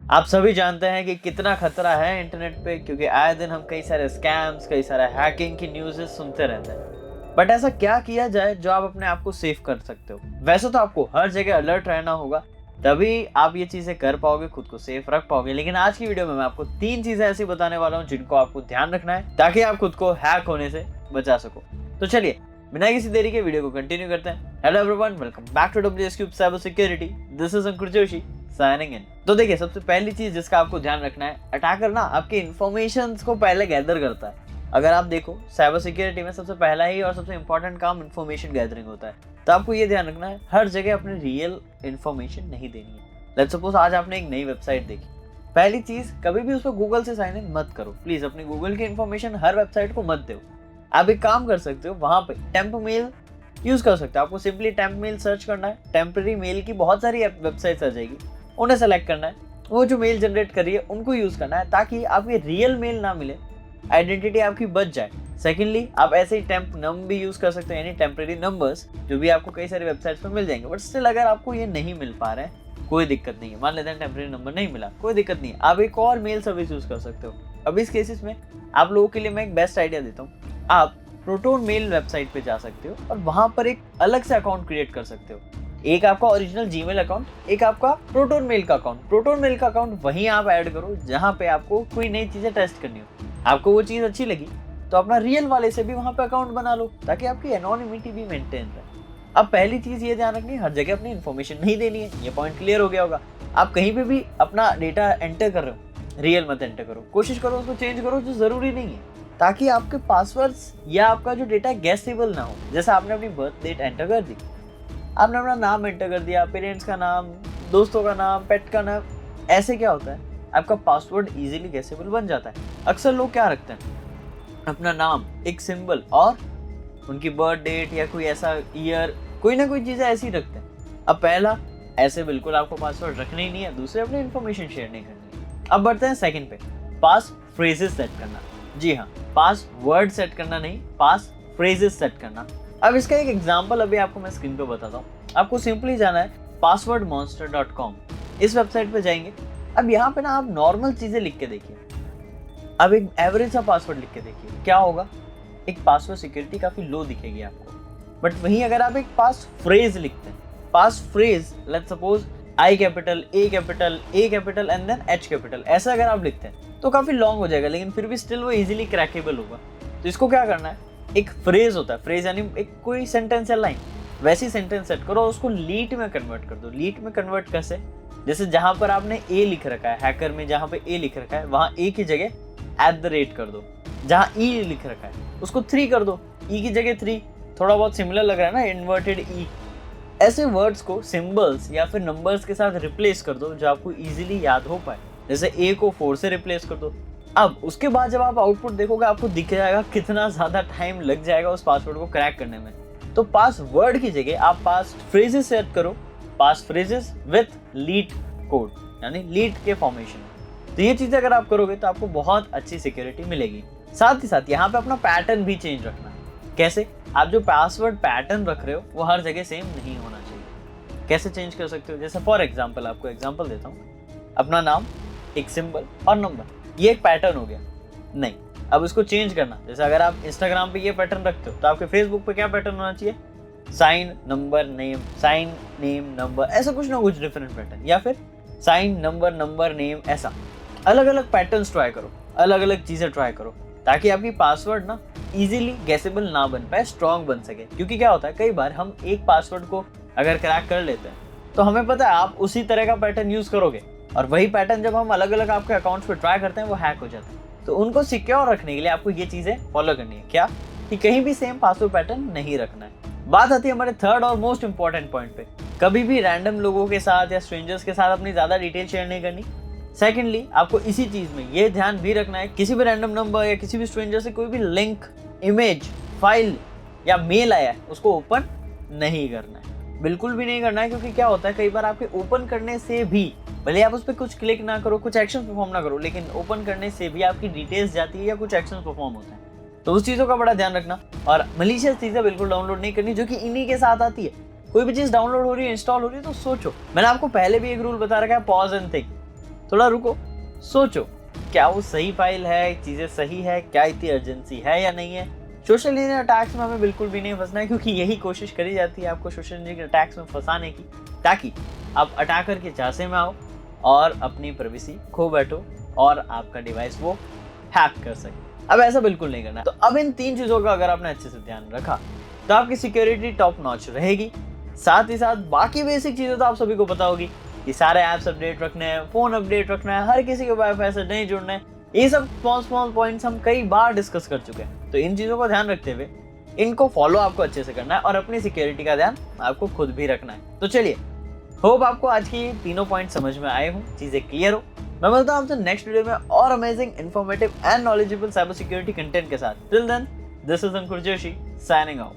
आप सभी जानते हैं कि कितना खतरा है इंटरनेट पे, क्योंकि आए दिन हम कई सारे स्कैम्स, कई सारे हैकिंग की न्यूज़ेस सुनते रहते हैं। बट ऐसा क्या किया जाए जो आप अपने आप को सेफ कर सकते हो? वैसे तो आपको हर जगह अलर्ट रहना होगा, तभी आप ये चीज़ें कर पाओगे, खुद को सेफ रख पाओगे। लेकिन आज की वीडियो में मैं आपको 3 चीज़ें ऐसी बताने वाला हूँ जिनको आपको ध्यान रखना है ताकि आप खुद को हैक होने से बचा सको। तो चलिए बिना किसी देरी के वीडियो को कंटिन्यू करते हैं। Hello everyone, welcome back to WS Cube cyber security. This is Ankur Joshi signing in. तो देखिए, सबसे पहली चीज जिसका आपको ध्यान रखना है, अटैकर ना आपके इन्फॉर्मेशन को पहले गैदर करता है। अगर आप देखो, साइबर सिक्योरिटी में सबसे पहला ही और सबसे इंपॉर्टेंट काम इन्फॉर्मेशन गैदरिंग होता है। तो आपको ये ध्यान रखना है, हर जगह अपनी रियल इन्फॉर्मेशन नहीं देनी है। लेट्स सपोज आज आपने एक नई वेबसाइट देखी, पहली चीज कभी भी उस पर गूगल से साइन इन मत करो। प्लीज अपनी गूगल की इन्फॉर्मेशन हर वेबसाइट को मत दो। आप एक काम कर सकते हो, वहां पे टेम्प मेल यूज कर सकते हो। आपको सिंपली टेम्प मेल सर्च करना है, टेम्पररी मेल की बहुत सारी वेबसाइट्स आ जाएगी, उन्हें सेलेक्ट करना है, वो जो मेल जनरेट कर रही है उनको यूज करना है ताकि आपकी रियल मेल ना मिले, आइडेंटिटी आपकी बच जाए। सेकेंडली, आप ऐसे ही टेम्प नम भी यूज कर सकते हो, यानी टेम्पररी नंबर्स जो भी आपको कई सारी वेबसाइट्स पर मिल जाएंगे। बट स्टिल अगर आपको ये नहीं मिल पा रहे हैं, कोई दिक्कत नहीं है। मान लेते हैं टेम्पररी नंबर नहीं मिला, कोई दिक्कत नहीं है, आप एक और मेल सर्विस यूज कर सकते हो। अब इस केसेस में आप लोगों के लिए मैं एक बेस्ट आइडिया देता हूँ। आप प्रोटोन मेल वेबसाइट पे जा सकते हो और वहां पर एक अलग से अकाउंट क्रिएट कर सकते हो। एक आपका ओरिजिनल जीमेल अकाउंट, एक आपका प्रोटोन मेल का अकाउंट। प्रोटोन मेल का अकाउंट वहीं आप ऐड करो जहां पे आपको कोई नई चीजें टेस्ट करनी हो। आपको वो चीज अच्छी लगी तो अपना रियल वाले से भी वहां पे अकाउंट बना लो ताकि आपकी एनोनिमिटी भी मेंटेन रहे। अब पहली चीज ये ध्यान रखनी है, हर जगह अपनी इन्फॉर्मेशन नहीं देनी है। ये पॉइंट क्लियर हो गया होगा। आप कहीं पे भी अपना डेटा एंटर कर रहे हो, रियल मत एंटर करो। कोशिश करो उसको चेंज करो जो जरूरी नहीं है, ताकि आपके पासवर्ड्स या आपका जो डेटा गेसेबल ना हो। जैसे आपने अपनी बर्थ डेट एंटर कर दी, आपने अपना नाम एंटर कर दिया, पेरेंट्स का नाम, दोस्तों का नाम, पेट का नाम, ऐसे क्या होता है, आपका पासवर्ड इजीली गेसेबल बन जाता है। अक्सर लोग क्या रखते हैं, अपना नाम, एक सिंबल और उनकी बर्थ डेट या कोई ऐसा ईयर, कोई ना कोई चीज़ ऐसी रखते हैं। अब पहला, ऐसे बिल्कुल आपको पासवर्ड रखने ही नहीं है। दूसरे, अपनी इन्फॉर्मेशन शेयर नहीं करनी है। अब बढ़ते हैं सेकंड पे, पास फ्रेजेस सेट करना। जी हाँ, पास वर्ड सेट करना नहीं, पास फ्रेजेस सेट करना। अब इसका एक एग्जांपल अभी आपको मैं स्क्रीन पे बताता हूँ। आपको सिंपली जाना है passwordmonster.com, इस वेबसाइट पे जाएंगे। अब यहाँ पे ना आप नॉर्मल चीजें लिख के देखिए। अब एक एवरेज सा पासवर्ड लिख के देखिए, क्या होगा, एक पासवर्ड सिक्योरिटी काफी लो दिखेगी आपको। बट वहीं अगर आप एक पास फ्रेज लिखते हैं, pass phrase, let's suppose I capital, A capital, A capital and then H capital, ऐसा अगर आप लिखते हैं तो काफी लॉन्ग हो जाएगा, लेकिन फिर भी स्टिल वो इजीली क्रैकेबल होगा। तो इसको क्या करना है, एक फ्रेज होता है, फ्रेज यानी एक कोई सेंटेंस या लाइन, वैसी सेंटेंस सेट करो और उसको लीट में कन्वर्ट कर दो। लीट में कन्वर्ट कैसे, जैसे जहां पर आपने ए लिख रखा है, हैकर में जहां पे ए लिख रखा है वहां ए की जगह @ कर दो। जहां ई लिख रखा है उसको 3 कर दो, ई की जगह 3। थोड़ा बहुत सिमिलर लग रहा है ना, इन्वर्टेड ई। ऐसे वर्ड्स को सिंबल्स या फिर नंबर्स के साथ रिप्लेस कर दो जो आपको इजीली याद हो पाए। जैसे ए को 4 से रिप्लेस कर दो। अब उसके बाद जब आप आउटपुट देखोगे, आपको दिख जाएगा कितना ज्यादा टाइम लग जाएगा उस पासवर्ड को क्रैक करने में। तो पासवर्ड की जगह आप पास फ्रेजेस सेट करो, पास फ्रेजेस विथ लीड कोड, यानी लीड के फॉर्मेशन। तो ये चीजें अगर आप करोगे तो आपको बहुत अच्छी सिक्योरिटी मिलेगी। साथ ही साथ यहाँ पे अपना पैटर्न भी चेंज रखना है। कैसे, आप जो पासवर्ड पैटर्न रख रहे हो वो हर जगह सेम नहीं होना चाहिए। कैसे चेंज कर सकते हो, जैसे फॉर एग्जाम्पल आपको एग्जाम्पल देता हूँ, अपना नाम, एक सिंबल और नंबर, ये एक पैटर्न हो गया। नहीं, अब इसको चेंज करना। जैसे अगर आप इंस्टाग्राम पे ये पैटर्न रखते हो तो आपके फेसबुक पे क्या पैटर्न होना चाहिए, sign number name, sign name number, ऐसा कुछ ना कुछ डिफरेंट पैटर्न, या फिर साइन नंबर नंबर नेम, ऐसा अलग अलग पैटर्न्स ट्राई करो, अलग अलग चीजें ट्राई करो, ताकि आपकी पासवर्ड ना इजीली गेसेबल ना बन पाए, स्ट्रॉन्ग बन सके। क्योंकि क्या होता है, कई बार हम एक पासवर्ड को अगर क्रैक कर लेते हैं तो हमें पता है आप उसी तरह का पैटर्न यूज करोगे, और वही पैटर्न जब हम अलग अलग आपके अकाउंट्स पे ट्राई करते हैं वो हैक हो जाता है। तो उनको सिक्योर रखने के लिए आपको ये चीजें फॉलो करनी है। क्या, कि कहीं भी सेम पासवर्ड पैटर्न नहीं रखना है। बात आती है हमारे थर्ड और मोस्ट इंपॉर्टेंट पॉइंट पे, कभी भी रैंडम लोगों के साथ या स्ट्रेंजर्स के साथ अपनी ज्यादा डिटेल शेयर नहीं करनी। सेकेंडली, आपको इसी चीज में ये ध्यान भी रखना है, किसी भी रैंडम नंबर या किसी भी स्ट्रेंजर से कोई भी लिंक, इमेज, फाइल या मेल आया है उसको ओपन नहीं करना है, बिल्कुल भी नहीं करना है। क्योंकि क्या होता है, कई बार आपके ओपन करने से भी, भले आप उस पर कुछ क्लिक ना करो, कुछ एक्शन परफॉर्म ना करो, लेकिन ओपन करने से भी आपकी डिटेल्स जाती है या कुछ एक्शन परफॉर्म होते हैं। तो उस चीज़ों का बड़ा ध्यान रखना, और मलीशियस चीज़ें बिल्कुल डाउनलोड नहीं करनी जो कि इन्हीं के साथ आती है। कोई भी चीज़ डाउनलोड हो रही है, इंस्टॉल हो रही है, तो सोचो। मैंने आपको पहले भी एक रूल बता रखा है, पॉज एंड थिंक। थोड़ा रुको, सोचो क्या वो सही फाइल है, चीज़ें सही है, क्या इतनी अर्जेंसी है या नहीं है। सोशल इंजीनियरिंग अटैक्स में हमें बिल्कुल भी नहीं फंसना है, क्योंकि यही कोशिश करी जाती है आपको सोशल इंजीनियरिंग अटैक्स में फंसाने की, ताकि आप अटैकर के झांसे में आओ और अपनी प्राइवेसी खो बैठो और आपका डिवाइस वो हैक कर सके। अब ऐसा बिल्कुल नहीं करना है। तो अब इन 3 चीज़ों का अगर आपने अच्छे से ध्यान रखा तो आपकी सिक्योरिटी टॉप नॉच रहेगी। साथ ही साथ बाकी बेसिक चीज़ें तो आप सभी को पता होगी कि सारे ऐप्स अपडेट रखने हैं, फ़ोन अपडेट रखना है, हर किसी के वाईफाई से नहीं जुड़ना है। ये सब स्मॉल पॉइंट्स हम कई बार डिस्कस कर चुके हैं। तो इन चीज़ों को ध्यान रखते हुए इनको फॉलो आपको अच्छे से करना है और अपनी सिक्योरिटी का ध्यान आपको खुद भी रखना है। तो चलिए, होप आपको आज की तीनों पॉइंट समझ में आए हों, चीज़ें क्लियर हो। मैं मिलता हूं आपसे नेक्स्ट वीडियो में और amazing, informative and knowledgeable cyber security content के साथ। Till then, this is Ankur Joshi signing out.